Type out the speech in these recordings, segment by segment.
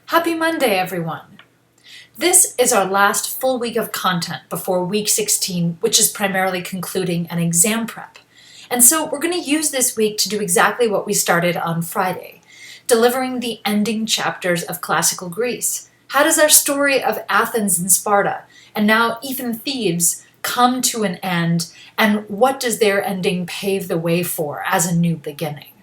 Happy Monday, everyone! This is our last full week of content before week 16, which is primarily concluding an exam prep. And so we're going to use this week to do exactly what we started on Friday, delivering the ending chapters of classical Greece. How does our story of Athens and Sparta, and now even Thebes, come to an end, and what does their ending pave the way for as a new beginning?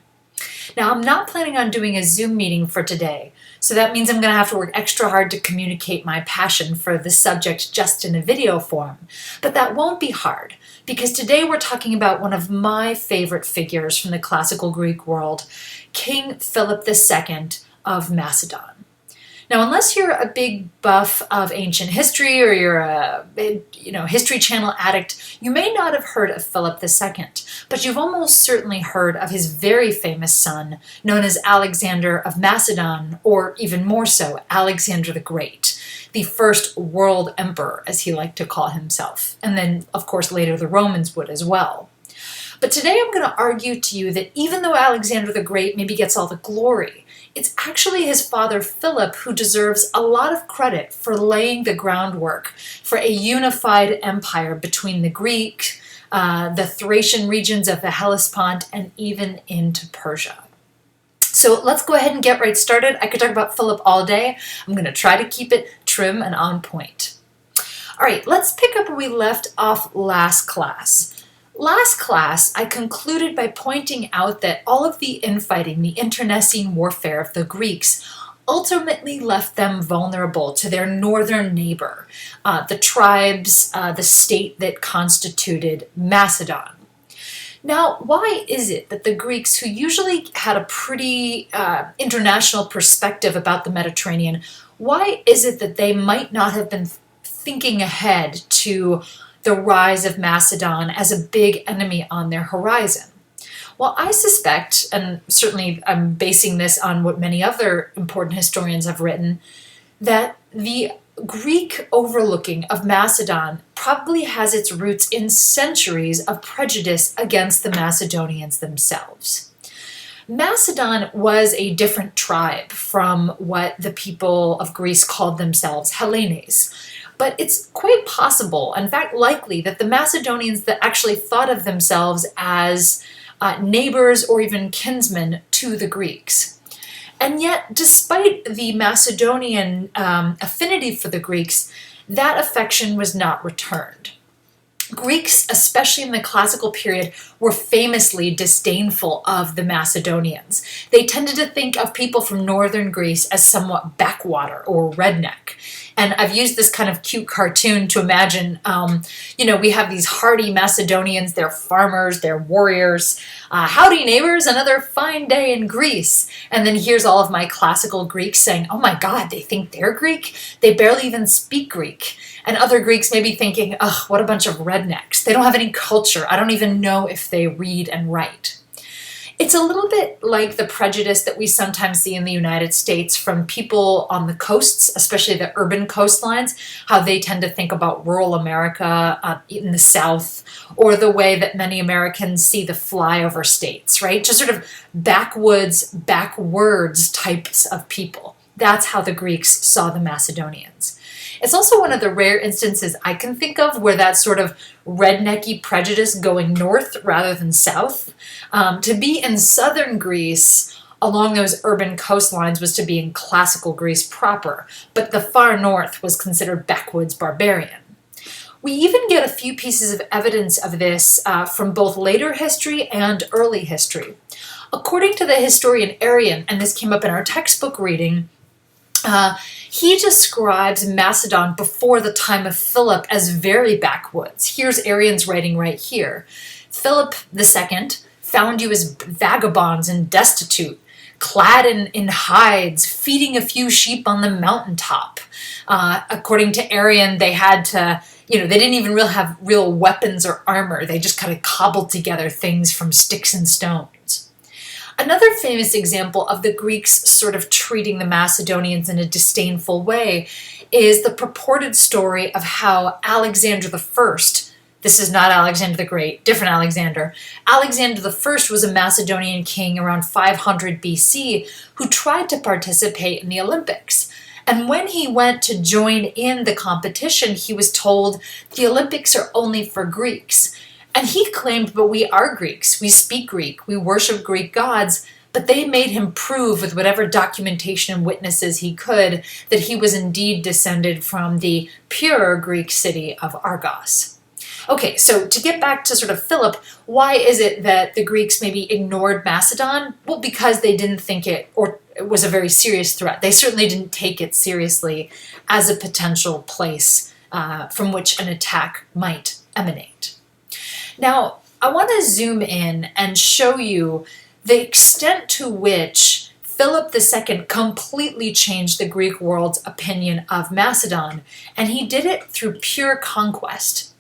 Now, I'm not planning on doing a Zoom meeting for today, so that means I'm going to have to work extra hard to communicate my passion for the subject just in a video form. But that won't be hard, because today we're talking about one of my favorite figures from the classical Greek world, King Philip II of Macedon. Now, unless you're a big buff of ancient history or you're a History Channel addict, you may not have heard of Philip II, but you've almost certainly heard of his very famous son, known as Alexander of Macedon, or even more so, Alexander the Great, the first world emperor, as he liked to call himself. And then, of course, later the Romans would as well. But today I'm going to argue to you that even though Alexander the Great maybe gets all the glory, it's actually his father Philip who deserves a lot of credit for laying the groundwork for a unified empire between the Greek, the Thracian regions of the Hellespont, and even into Persia. So let's go ahead and get right started. I could talk about Philip all day. I'm going to try to keep it trim and on point. All right, let's pick up where we left off last class. Last class, I concluded by pointing out that all of the infighting, the internecine warfare of the Greeks, ultimately left them vulnerable to their northern neighbor, the tribes, the state that constituted Macedon. Now, why is it that the Greeks, who usually had a pretty international perspective about the Mediterranean, why is it that they might not have been thinking ahead to the rise of Macedon as a big enemy on their horizon? Well, I suspect, and certainly I'm basing this on what many other important historians have written, that the Greek overlooking of Macedon probably has its roots in centuries of prejudice against the Macedonians themselves. Macedon was a different tribe from what the people of Greece called themselves, Hellenes. But it's quite possible, in fact likely, that the Macedonians that actually thought of themselves as neighbors or even kinsmen to the Greeks. And yet, despite the Macedonian affinity for the Greeks, that affection was not returned. Greeks, especially in the classical period, were famously disdainful of the Macedonians. They tended to think of people from northern Greece as somewhat backwater or redneck. And I've used this kind of cute cartoon to imagine, we have these hardy Macedonians, they're farmers, they're warriors. Howdy neighbors, another fine day in Greece. And then here's all of my classical Greeks saying, oh my God, they think they're Greek? They barely even speak Greek. And other Greeks may be thinking, ugh, what a bunch of rednecks. They don't have any culture. I don't even know if they read and write. It's a little bit like the prejudice that we sometimes see in the United States from people on the coasts, especially the urban coastlines, how they tend to think about rural America in the South, or the way that many Americans see the flyover states, right? Just sort of backwoods, backwards types of people. That's how the Greeks saw the Macedonians. It's also one of the rare instances I can think of where that sort of rednecky prejudice going north rather than south. To be in southern Greece along those urban coastlines was to be in classical Greece proper, but the far north was considered backwoods barbarian. We even get a few pieces of evidence of this from both later history and early history. According to the historian Arrian, and this came up in our textbook reading, he describes Macedon before the time of Philip as very backwoods. Here's Arrian's writing right here. Philip II found you as vagabonds and destitute, clad in hides, feeding a few sheep on the mountaintop. According to Arrian, they had to, they didn't even really have real weapons or armor. They just kind of cobbled together things from sticks and stones. Another famous example of the Greeks sort of treating the Macedonians in a disdainful way is the purported story of how Alexander I, This is not Alexander the Great, different Alexander. Alexander the First was a Macedonian king around 500 BC who tried to participate in the Olympics. And when he went to join in the competition, he was told the Olympics are only for Greeks. And he claimed, but we are Greeks. We speak Greek. We worship Greek gods. But they made him prove with whatever documentation and witnesses he could that he was indeed descended from the pure Greek city of Argos. Okay, so to get back to sort of Philip, why is it that the Greeks maybe ignored Macedon? Well, because they didn't think it was a very serious threat. They certainly didn't take it seriously as a potential place from which an attack might emanate. Now, I want to zoom in and show you the extent to which Philip II completely changed the Greek world's opinion of Macedon, and he did it through pure conquest.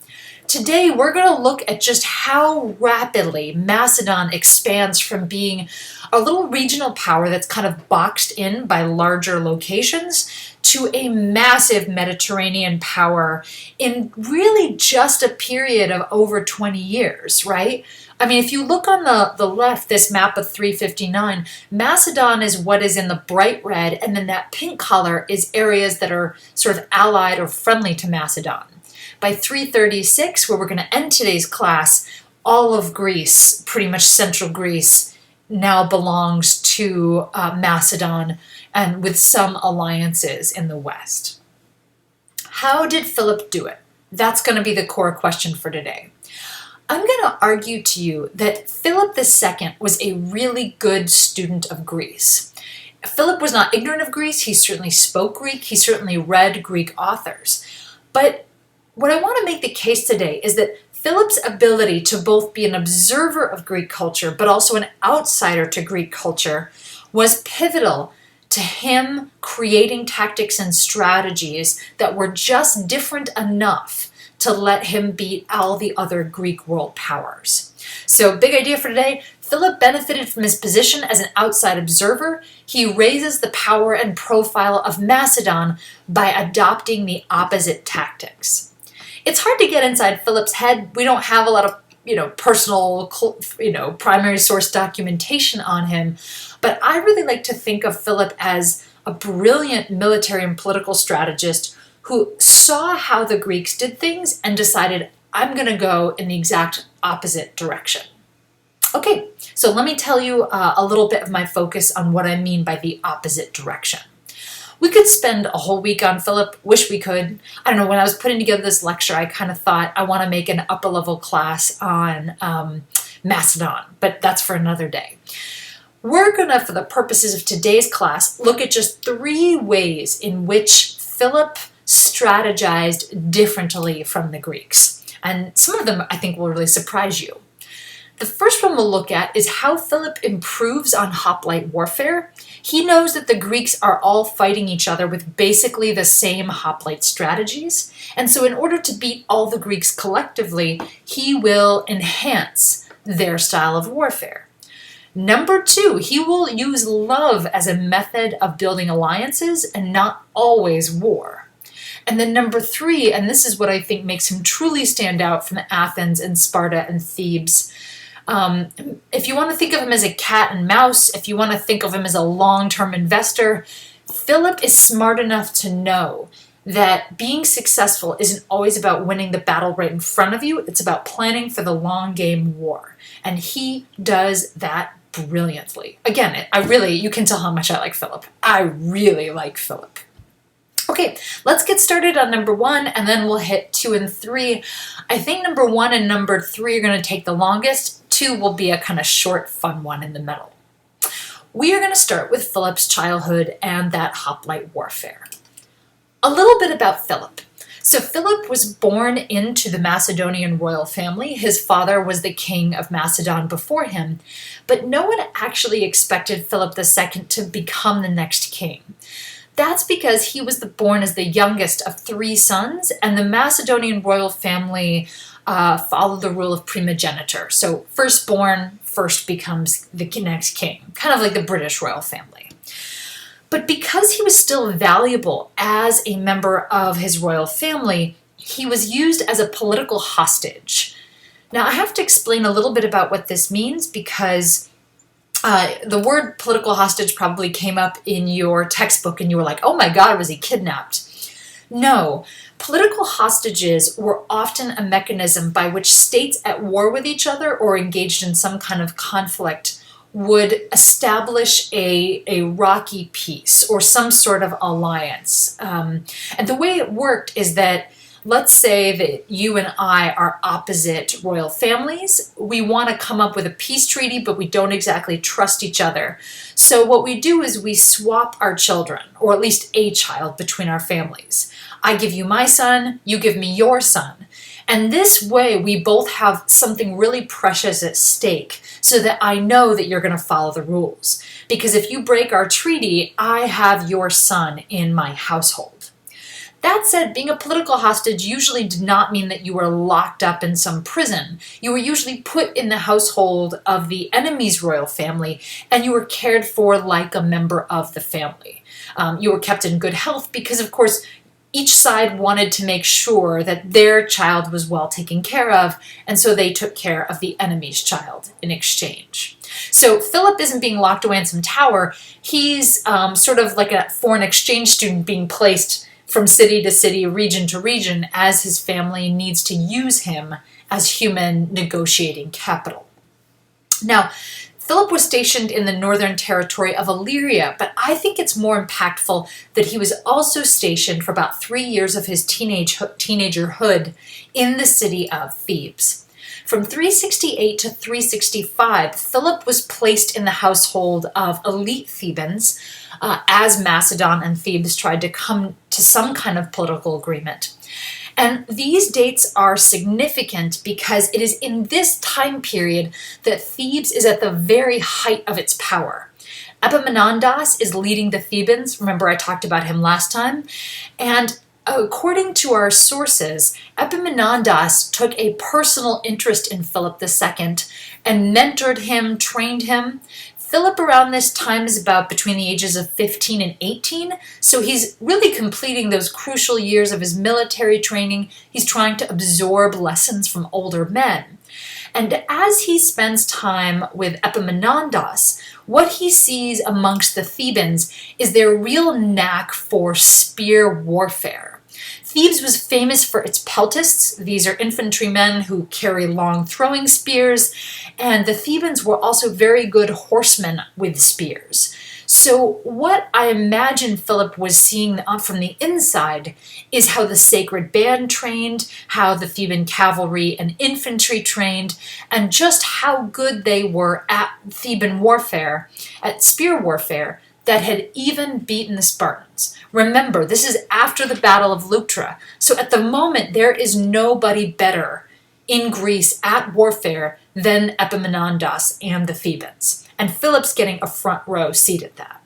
Today, we're going to look at just how rapidly Macedon expands from being a little regional power that's kind of boxed in by larger locations to a massive Mediterranean power in really just a period of over 20 years, right? I mean, if you look on the left, this map of 359, Macedon is what is in the bright red, and then that pink color is areas that are sort of allied or friendly to Macedon. By 336, where we're going to end today's class, all of Greece, pretty much central Greece, now belongs to Macedon, and with some alliances in the west. How did Philip do it? That's going to be the core question for today. I'm going to argue to you that Philip II was a really good student of Greece. Philip was not ignorant of Greece. He certainly spoke Greek. He certainly read Greek authors. But what I want to make the case today is that Philip's ability to both be an observer of Greek culture but also an outsider to Greek culture was pivotal to him creating tactics and strategies that were just different enough to let him beat all the other Greek world powers. So, big idea for today. Philip benefited from his position as an outside observer. He raises the power and profile of Macedon by adopting the opposite tactics. It's hard to get inside Philip's head. We don't have a lot of personal, primary source documentation on him. But I really like to think of Philip as a brilliant military and political strategist who saw how the Greeks did things and decided, I'm going to go in the exact opposite direction. Okay, so let me tell you a little bit of my focus on what I mean by the opposite direction. We could spend a whole week on Philip, wish we could. I don't know, when I was putting together this lecture, I kind of thought I want to make an upper level class on Macedon, but that's for another day. We're going to, for the purposes of today's class, look at just 3 ways in which Philip strategized differently from the Greeks. And some of them I think will really surprise you. The first one we'll look at is how Philip improves on hoplite warfare. He knows that the Greeks are all fighting each other with basically the same hoplite strategies. And so in order to beat all the Greeks collectively, he will enhance their style of warfare. Number 2, he will use love as a method of building alliances and not always war. And then number 3, and this is what I think makes him truly stand out from Athens and Sparta and Thebes. If you want to think of him as a cat and mouse, if you want to think of him as a long-term investor, Philip is smart enough to know that being successful isn't always about winning the battle right in front of you. It's about planning for the long game war. And he does that brilliantly. Again, you can tell how much I like Philip. I really like Philip. Okay, let's get started on number 1, and then we'll hit 2 and 3. I think number 1 and number 3 are going to take the longest. 2 will be a kind of short, fun one in the middle. We are going to start with Philip's childhood and that hoplite warfare. A little bit about Philip. So Philip was born into the Macedonian royal family. His father was the king of Macedon before him, but no one actually expected Philip II to become the next king. That's because he was born as the youngest of 3 sons, and the Macedonian royal family followed the rule of primogeniture. So firstborn first becomes the next king, kind of like the British royal family. But because he was still valuable as a member of his royal family, he was used as a political hostage. Now, I have to explain a little bit about what this means because the word political hostage probably came up in your textbook and you were like, oh my God, was he kidnapped? No, political hostages were often a mechanism by which states at war with each other or engaged in some kind of conflict would establish a rocky peace or some sort of alliance. And the way it worked is that, let's say that you and I are opposite royal families. We want to come up with a peace treaty, but we don't exactly trust each other. So what we do is we swap our children, or at least a child, between our families. I give you my son, you give me your son. And this way we both have something really precious at stake so that I know that you're going to follow the rules. Because if you break our treaty, I have your son in my household. That said, being a political hostage usually did not mean that you were locked up in some prison. You were usually put in the household of the enemy's royal family, and you were cared for like a member of the family. You were kept in good health because, of course, each side wanted to make sure that their child was well taken care of, and so they took care of the enemy's child in exchange. So Philip isn't being locked away in some tower. He's sort of like a foreign exchange student being placed from city to city, region to region, as his family needs to use him as human negotiating capital. Now, Philip was stationed in the northern territory of Illyria, but I think it's more impactful that he was also stationed for about 3 years of his teenagerhood in the city of Thebes. From 368 to 365, Philip was placed in the household of elite Thebans as Macedon and Thebes tried to come to some kind of political agreement. And these dates are significant because it is in this time period that Thebes is at the very height of its power. Epaminondas is leading the Thebans. Remember, I talked about him last time. And according to our sources, Epaminondas took a personal interest in Philip II and mentored him, trained him. Philip around this time is about between the ages of 15 and 18, so he's really completing those crucial years of his military training. He's trying to absorb lessons from older men. And as he spends time with Epaminondas, what he sees amongst the Thebans is their real knack for spear warfare. Thebes was famous for its peltists. These are infantrymen who carry long throwing spears, and the Thebans were also very good horsemen with spears. So what I imagine Philip was seeing from the inside is how the sacred band trained, how the Theban cavalry and infantry trained, and just how good they were at Theban warfare, at spear warfare, that had even beaten the Spartans. Remember, this is after the Battle of Leuctra, so at the moment there is nobody better in Greece at warfare than Epaminondas and the Thebans. And Philip's getting a front row seat at that.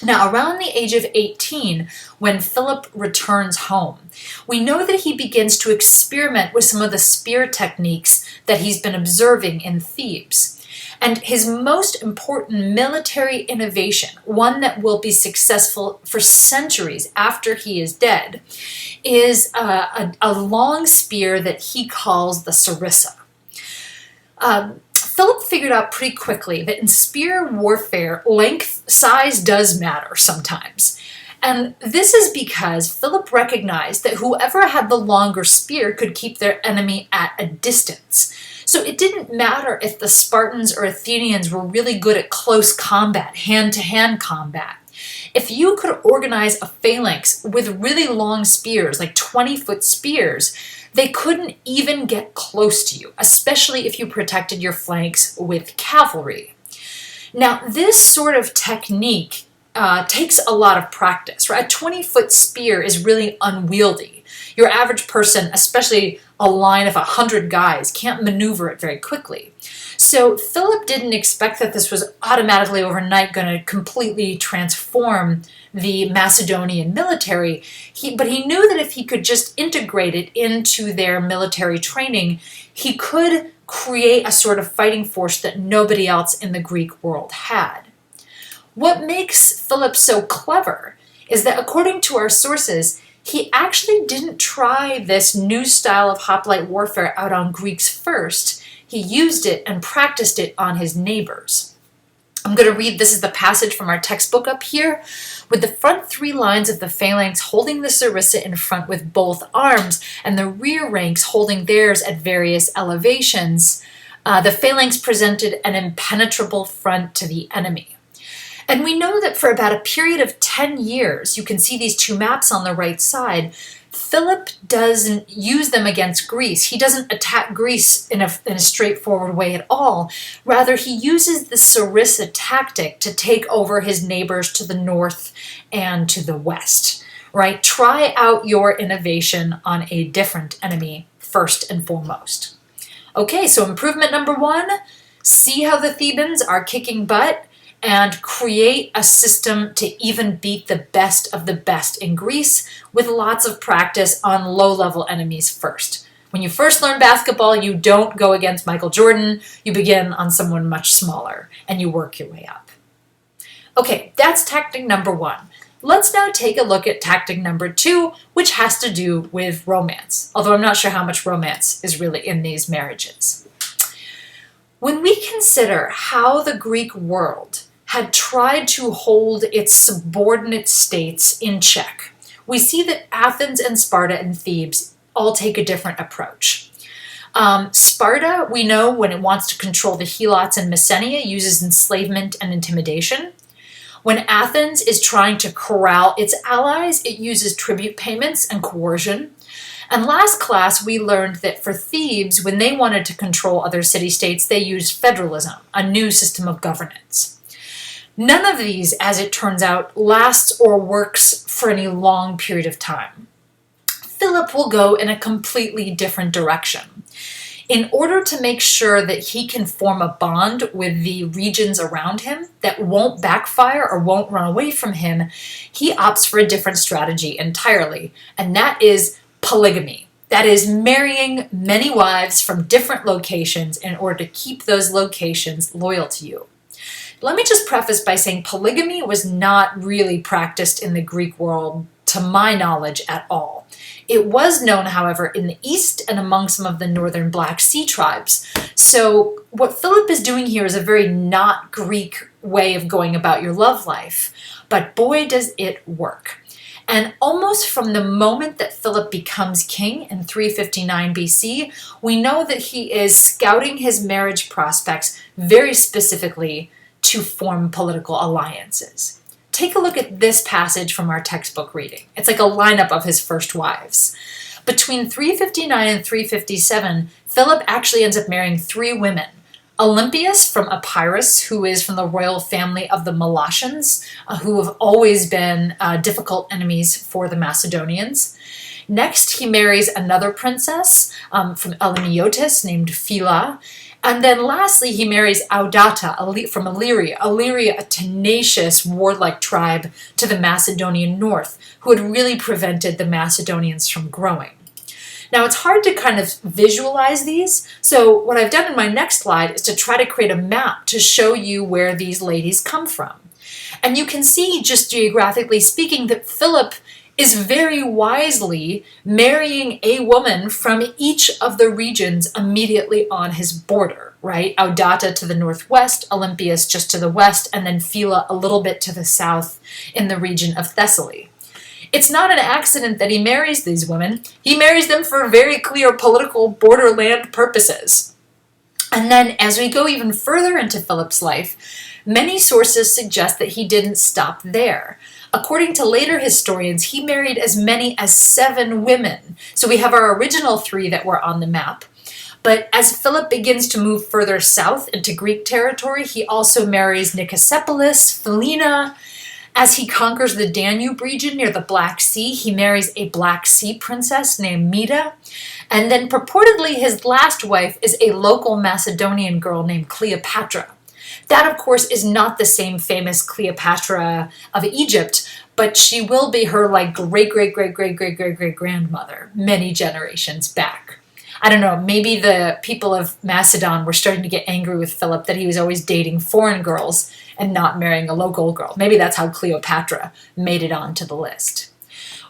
Now, around the age of 18, when Philip returns home, we know that he begins to experiment with some of the spear techniques that he's been observing in Thebes. And his most important military innovation, one that will be successful for centuries after he is dead, is a long spear that he calls the sarissa. Philip figured out pretty quickly that in spear warfare, size does matter sometimes. And this is because Philip recognized that whoever had the longer spear could keep their enemy at a distance. So it didn't matter if the Spartans or Athenians were really good at close combat, hand-to-hand combat. If you could organize a phalanx with really long spears, like 20-foot spears, they couldn't even get close to you, especially if you protected your flanks with cavalry. Now, this sort of technique takes a lot of practice, right? A 20-foot spear is really unwieldy. Your average person, especially a line of 100 guys, can't maneuver it very quickly. So Philip didn't expect that this was automatically overnight going to completely transform the Macedonian military, but he knew that if he could just integrate it into their military training, he could create a sort of fighting force that nobody else in the Greek world had. What makes Philip so clever is that according to our sources, he actually didn't try this new style of hoplite warfare out on Greeks first. He used it and practiced it on his neighbors. I'm going to read, this is the passage from our textbook up here. With the front three lines of the phalanx holding the sarissa in front with both arms, and the rear ranks holding theirs at various elevations, the phalanx presented an impenetrable front to the enemy. And we know that for about a period of 10 years, you can see these two maps on the right side, Philip doesn't use them against Greece. He doesn't attack Greece in a straightforward way at all. Rather, he uses the sarissa tactic to take over his neighbors to the north and to the west, right? Try out your innovation on a different enemy first and foremost. Okay, so improvement number 1, see how the Thebans are kicking butt and create a system to even beat the best of the best in Greece with lots of practice on low-level enemies first. When you first learn basketball, you don't go against Michael Jordan. You begin on someone much smaller, and you work your way up. Okay, that's tactic number 1. Let's now take a look at tactic number 2, which has to do with romance, although I'm not sure how much romance is really in these marriages. When we consider how the Greek world had tried to hold its subordinate states in check, we see that Athens and Sparta and Thebes all take a different approach. Sparta, we know, when it wants to control the Helots and Messenia, uses enslavement and intimidation. When Athens is trying to corral its allies, it uses tribute payments and coercion. And last class, we learned that for Thebes, when they wanted to control other city-states, they used federalism, a new system of governance. None of these, as it turns out, lasts or works for any long period of time. Philip will go in a completely different direction. In order to make sure that he can form a bond with the regions around him that won't backfire or won't run away from him, he opts for a different strategy entirely, and that is polygamy. That is marrying many wives from different locations in order to keep those locations loyal to you. Let me just preface by saying polygamy was not really practiced in the Greek world, to my knowledge, at all. It was known, however, in the east and among some of the northern Black Sea tribes. So what Philip is doing here is a very not Greek way of going about your love life. But boy, does it work. And almost from the moment that Philip becomes king in 359 BC, we know that he is scouting his marriage prospects very specifically to form political alliances. Take a look at this passage from our textbook reading. It's like a lineup of his first wives. Between 359 and 357, Philip actually ends up marrying 3 women. Olympias from Epirus, who is from the royal family of the Molossians, who have always been difficult enemies for the Macedonians. Next, he marries another princess from Elymeotis named Phila. And then lastly, he marries Audata from Illyria. Illyria, a tenacious, warlike tribe to the Macedonian north, who had really prevented the Macedonians from growing. Now, it's hard to kind of visualize these, so what I've done in my next slide is to try to create a map to show you where these ladies come from. And you can see, just geographically speaking, that Philip is very wisely marrying a woman from each of the regions immediately on his border, right? Audata to the northwest, Olympias just to the west, and then Phila a little bit to the south in the region of Thessaly. It's not an accident that he marries these women. He marries them for very clear political borderland purposes. And then as we go even further into Philip's life, many sources suggest that he didn't stop there. According to later historians, he married as many as 7 women. So we have our original 3 that were on the map. But as Philip begins to move further south into Greek territory, he also marries Nicosepolis, Philina. As he conquers the Danube region near the Black Sea, he marries a Black Sea princess named Meda. And then purportedly his last wife is a local Macedonian girl named Cleopatra. That, of course, is not the same famous Cleopatra of Egypt, but she will be her like great-great-great-great-great-great-great-grandmother many generations back. I don't know, maybe the people of Macedon were starting to get angry with Philip that he was always dating foreign girls and not marrying a local girl. Maybe that's how Cleopatra made it onto the list.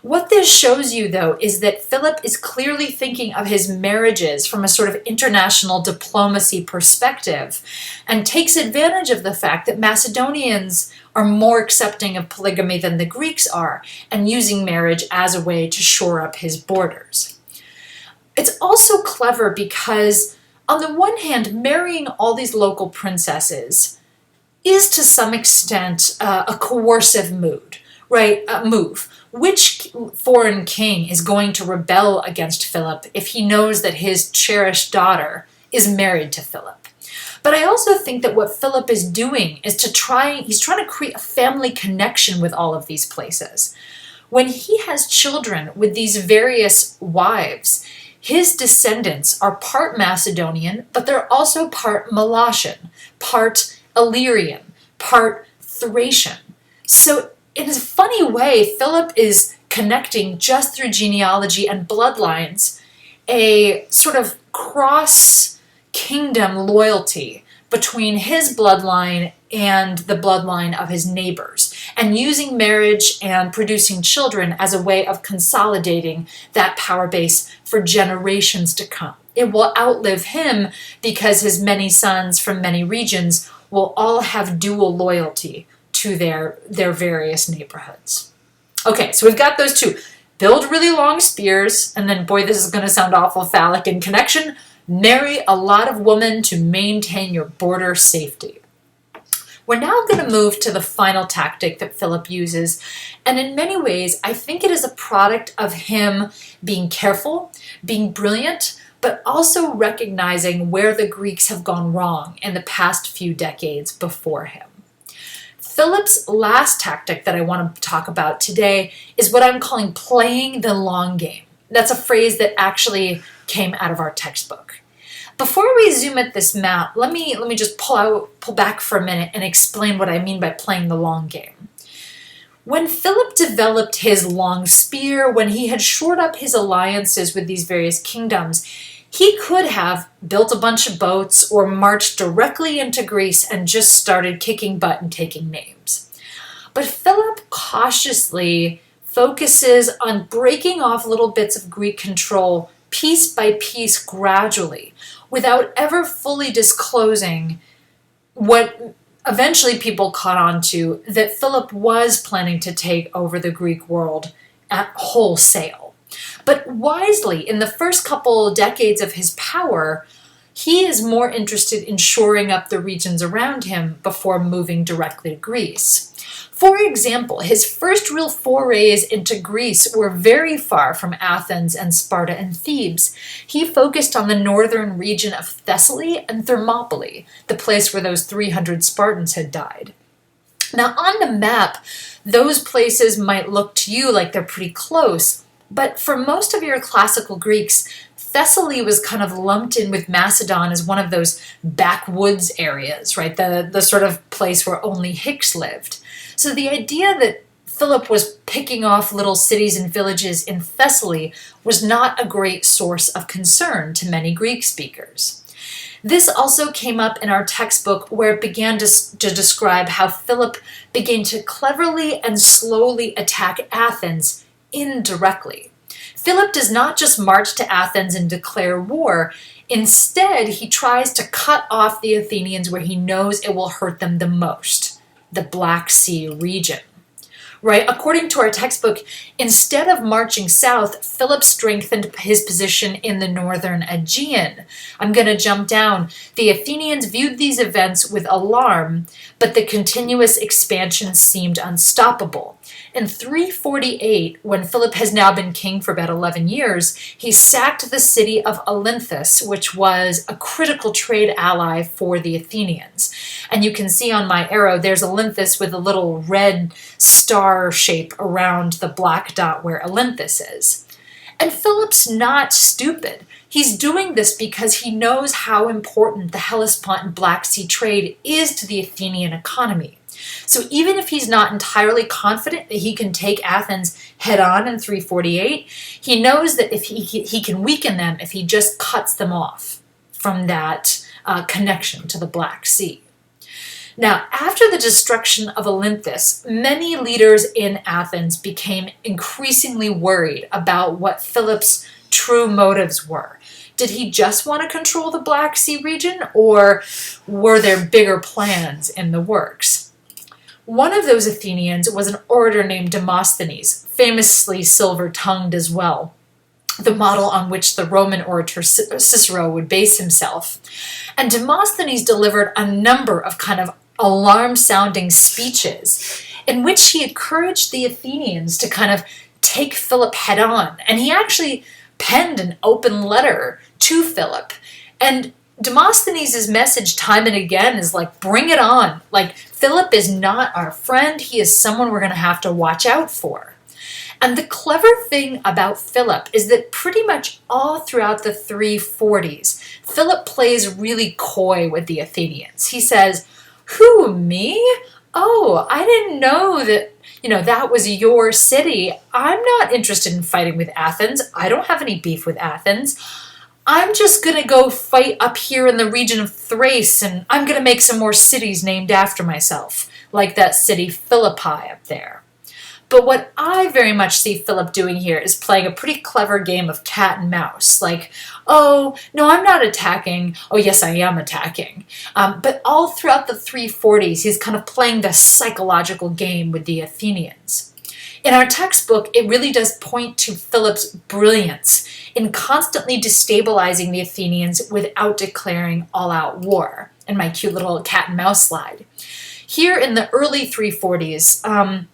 What this shows you, though, is that Philip is clearly thinking of his marriages from a sort of international diplomacy perspective and takes advantage of the fact that Macedonians are more accepting of polygamy than the Greeks are, and using marriage as a way to shore up his borders. It's also clever because, on the one hand, marrying all these local princesses is to some extent a coercive move. Which foreign king is going to rebel against Philip if he knows that his cherished daughter is married to Philip? But I also think that what Philip is doing is he's trying to create a family connection with all of these places. When he has children with these various wives, his descendants are part Macedonian, but they're also part Meletian, part Illyrian, part Thracian. So in a funny way, Philip is connecting just through genealogy and bloodlines a sort of cross-kingdom loyalty between his bloodline and the bloodline of his neighbors, and using marriage and producing children as a way of consolidating that power base for generations to come. It will outlive him because his many sons from many regions will all have dual loyalty to their various neighborhoods. Okay, so we've got those two. Build really long spears, and then, boy, this is going to sound awful phallic in connection, marry a lot of women to maintain your border safety. We're now going to move to the final tactic that Philip uses, and in many ways, I think it is a product of him being careful, being brilliant, but also recognizing where the Greeks have gone wrong in the past few decades before him. Philip's last tactic that I want to talk about today is what I'm calling playing the long game. That's a phrase that actually came out of our textbook. Before we zoom at this map, let me just pull back for a minute and explain what I mean by playing the long game. When Philip developed his long spear, when he had shored up his alliances with these various kingdoms, he could have built a bunch of boats or marched directly into Greece and just started kicking butt and taking names. But Philip cautiously focuses on breaking off little bits of Greek control piece by piece gradually, without ever fully disclosing what eventually people caught on to, that Philip was planning to take over the Greek world at wholesale. But wisely, in the first couple decades of his power, he is more interested in shoring up the regions around him before moving directly to Greece. For example, his first real forays into Greece were very far from Athens and Sparta and Thebes. He focused on the northern region of Thessaly and Thermopylae, the place where those 300 Spartans had died. Now, on the map, those places might look to you like they're pretty close, but for most of your classical Greeks, Thessaly was kind of lumped in with Macedon as one of those backwoods areas, right? The sort of place where only Hicks lived. So the idea that Philip was picking off little cities and villages in Thessaly was not a great source of concern to many Greek speakers. This also came up in our textbook, where it began to describe how Philip began to cleverly and slowly attack Athens indirectly. Philip does not just march to Athens and declare war. Instead, he tries to cut off the Athenians where he knows it will hurt them the most, the Black Sea region. Right? According to our textbook, instead of marching south, Philip strengthened his position in the northern Aegean. I'm going to jump down. The Athenians viewed these events with alarm, but the continuous expansion seemed unstoppable. In 348, when Philip has now been king for about 11 years, he sacked the city of Olynthus, which was a critical trade ally for the Athenians. And you can see on my arrow, there's Olynthus with a little red star shape around the black dot where Olynthus is. And Philip's not stupid. He's doing this because he knows how important the Hellespont and Black Sea trade is to the Athenian economy. So even if he's not entirely confident that he can take Athens head on in 348, he knows that if he can weaken them if he just cuts them off from that connection to the Black Sea. Now, after the destruction of Olympus, many leaders in Athens became increasingly worried about what Philip's true motives were. Did he just want to control the Black Sea region, or were there bigger plans in the works? One of those Athenians was an orator named Demosthenes, famously silver-tongued as well, the model on which the Roman orator Cicero would base himself. And Demosthenes delivered a number of kind of alarm-sounding speeches in which he encouraged the Athenians to kind of take Philip head on. And he actually penned an open letter to Philip. And Demosthenes' message time and again is like, bring it on. Like, Philip is not our friend. He is someone we're going to have to watch out for. And the clever thing about Philip is that pretty much all throughout the 340s, Philip plays really coy with the Athenians. He says, who, me? Oh, I didn't know that, that was your city. I'm not interested in fighting with Athens. I don't have any beef with Athens. I'm just going to go fight up here in the region of Thrace, and I'm going to make some more cities named after myself, like that city Philippi up there. But what I very much see Philip doing here is playing a pretty clever game of cat and mouse. Like, oh, no, I'm not attacking. Oh, yes, I am attacking. But all throughout the 340s, he's kind of playing this psychological game with the Athenians. In our textbook, it really does point to Philip's brilliance in constantly destabilizing the Athenians without declaring all-out war, in my cute little cat and mouse slide. Here in the early 340s,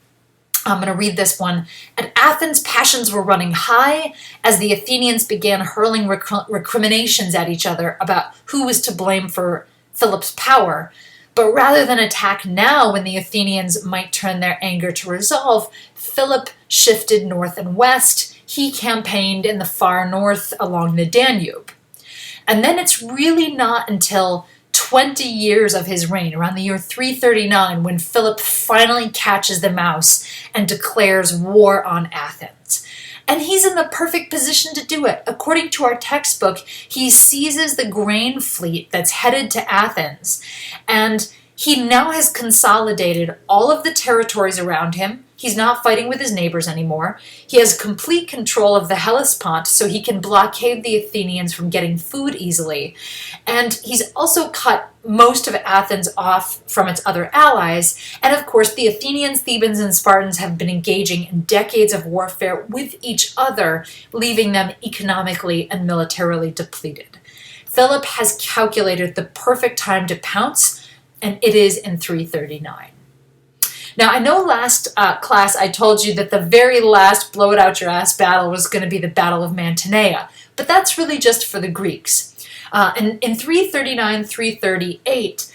I'm going to read this one. At Athens, passions were running high as the Athenians began hurling recriminations at each other about who was to blame for Philip's power. But rather than attack now when the Athenians might turn their anger to resolve, Philip shifted north and west. He campaigned in the far north along the Danube. And then it's really not until 20 years of his reign, around the year 339, when Philip finally catches the mouse and declares war on Athens. And he's in the perfect position to do it. According to our textbook, he seizes the grain fleet that's headed to Athens, and he now has consolidated all of the territories around him. He's not fighting with his neighbors anymore. He has complete control of the Hellespont, so he can blockade the Athenians from getting food easily. And he's also cut most of Athens off from its other allies. And of course, the Athenians, Thebans, and Spartans have been engaging in decades of warfare with each other, leaving them economically and militarily depleted. Philip has calculated the perfect time to pounce, and it is in 339. Now, I know last class I told you that the very last blow-it-out-your-ass battle was going to be the Battle of Mantinea, but that's really just for the Greeks. And in 339-338,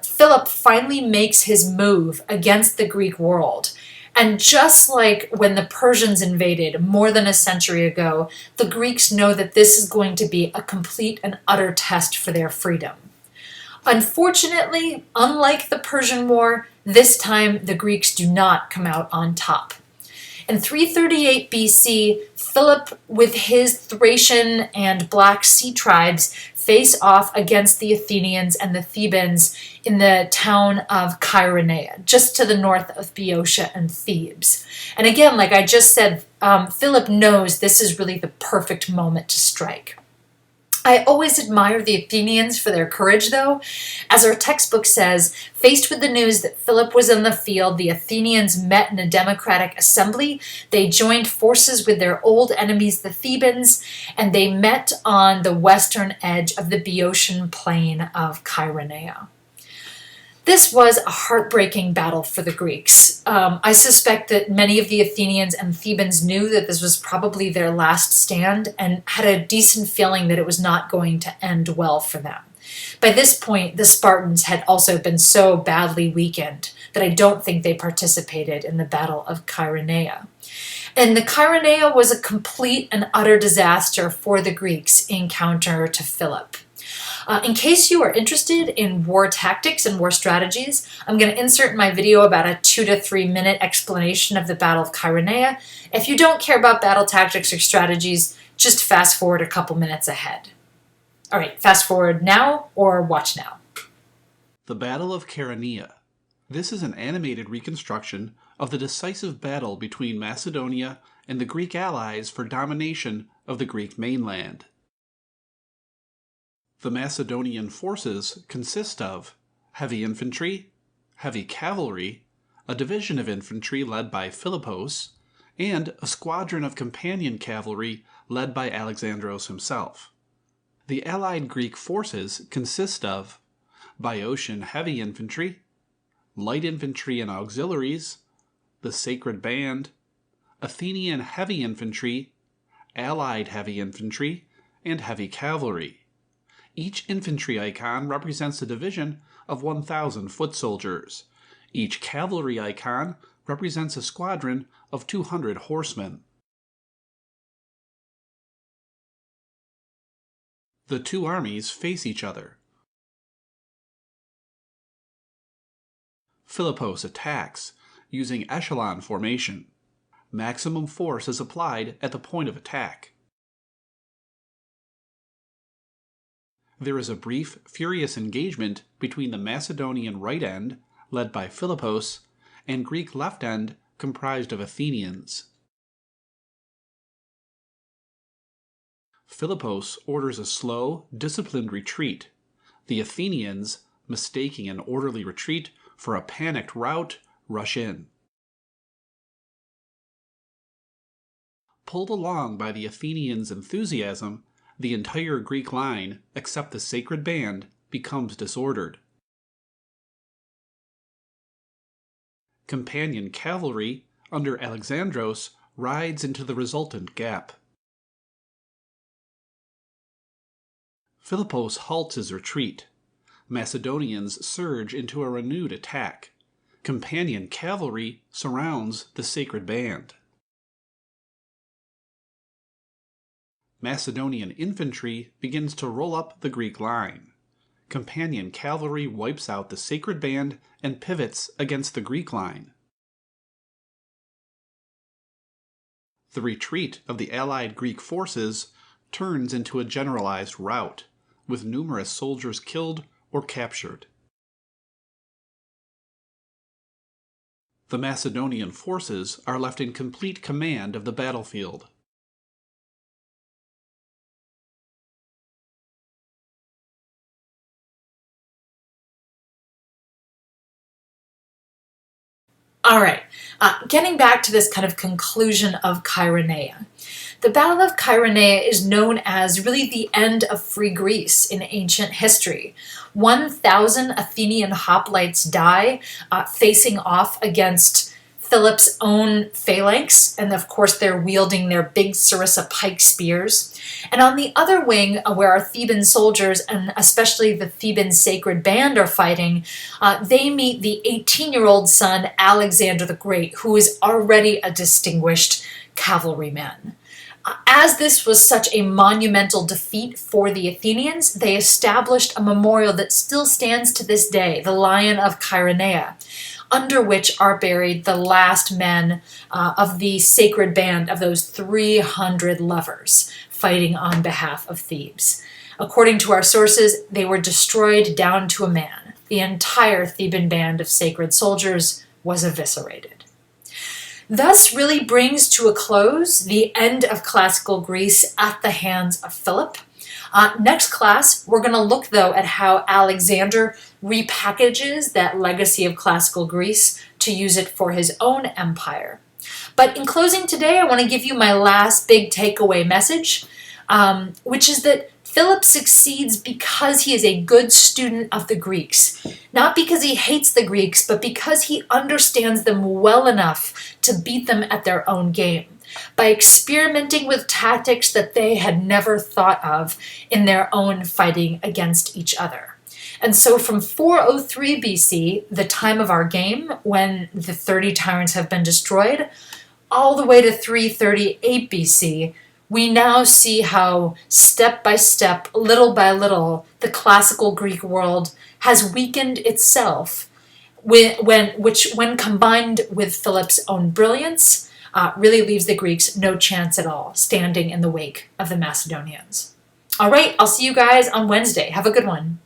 Philip finally makes his move against the Greek world. And just like when the Persians invaded more than a century ago, the Greeks know that this is going to be a complete and utter test for their freedom. Unfortunately, unlike the Persian War, this time the Greeks do not come out on top. In 338 BC, Philip, with his Thracian and Black Sea tribes, face off against the Athenians and the Thebans in the town of Chaeronea, just to the north of Boeotia and Thebes. And again, like I just said, Philip knows this is really the perfect moment to strike. I always admire the Athenians for their courage, though. As our textbook says, faced with the news that Philip was in the field, the Athenians met in a democratic assembly. They joined forces with their old enemies, the Thebans, and they met on the western edge of the Boeotian plain of Chaeronea. This was a heartbreaking battle for the Greeks. I suspect that many of the Athenians and Thebans knew that this was probably their last stand and had a decent feeling that it was not going to end well for them. By this point, the Spartans had also been so badly weakened that I don't think they participated in the Battle of Chaeronea. And the Chaeronea was a complete and utter disaster for the Greeks in counter to Philip. In case you are interested in war tactics and war strategies, I'm going to insert in my video about a 2 to 3 minute explanation of the Battle of Chaeronea. If you don't care about battle tactics or strategies, just fast forward a couple minutes ahead. All right, fast forward now or watch now. The Battle of Chaeronea. This is an animated reconstruction of the decisive battle between Macedonia and the Greek allies for domination of the Greek mainland. The Macedonian forces consist of heavy infantry, heavy cavalry, a division of infantry led by Philippos, and a squadron of companion cavalry led by Alexandros himself. The allied Greek forces consist of Boeotian heavy infantry, light infantry and auxiliaries, the Sacred Band, Athenian heavy infantry, allied heavy infantry, and heavy cavalry. Each infantry icon represents a division of 1,000 foot soldiers. Each cavalry icon represents a squadron of 200 horsemen. The two armies face each other. Philippos attacks, using echelon formation. Maximum force is applied at the point of attack. There is a brief, furious engagement between the Macedonian right end, led by Philippos, and Greek left end, comprised of Athenians. Philippos orders a slow, disciplined retreat. The Athenians, mistaking an orderly retreat for a panicked rout, rush in. Pulled along by the Athenians' enthusiasm, the entire Greek line, except the Sacred Band, becomes disordered. Companion cavalry, under Alexandros, rides into the resultant gap. Philippos halts his retreat. Macedonians surge into a renewed attack. Companion cavalry surrounds the Sacred Band. Macedonian infantry begins to roll up the Greek line. Companion cavalry wipes out the Sacred Band and pivots against the Greek line. The retreat of the allied Greek forces turns into a generalized rout, with numerous soldiers killed or captured. The Macedonian forces are left in complete command of the battlefield. All right, getting back to this kind of conclusion of Chaeronea. The Battle of Chaeronea is known as really the end of Free Greece in ancient history. 1,000 Athenian hoplites die facing off against Philip's own phalanx, and of course they're wielding their big sarissa pike spears. And on the other wing, where our Theban soldiers, and especially the Theban Sacred Band, are fighting, they meet the 18-year-old son, Alexander the Great, who is already a distinguished cavalryman. As this was such a monumental defeat for the Athenians, they established a memorial that still stands to this day, the Lion of Chaeronea, under which are buried the last men of the Sacred Band of those 300 lovers fighting on behalf of Thebes. According to our sources, they were destroyed down to a man. The entire Theban band of sacred soldiers was eviscerated. Thus really brings to a close the end of classical Greece at the hands of Philip. Next class, we're going to look, though, at how Alexander repackages that legacy of classical Greece to use it for his own empire. But in closing today, I want to give you my last big takeaway message, which is that Philip succeeds because he is a good student of the Greeks. Not because he hates the Greeks, but because he understands them well enough to beat them at their own game, by experimenting with tactics that they had never thought of in their own fighting against each other. And so from 403 BC, the time of our game, when the 30 tyrants have been destroyed, all the way to 338 BC, we now see how step by step, little by little, the classical Greek world has weakened itself, which when combined with Philip's own brilliance, really leaves the Greeks no chance at all, standing in the wake of the Macedonians. All right, I'll see you guys on Wednesday. Have a good one.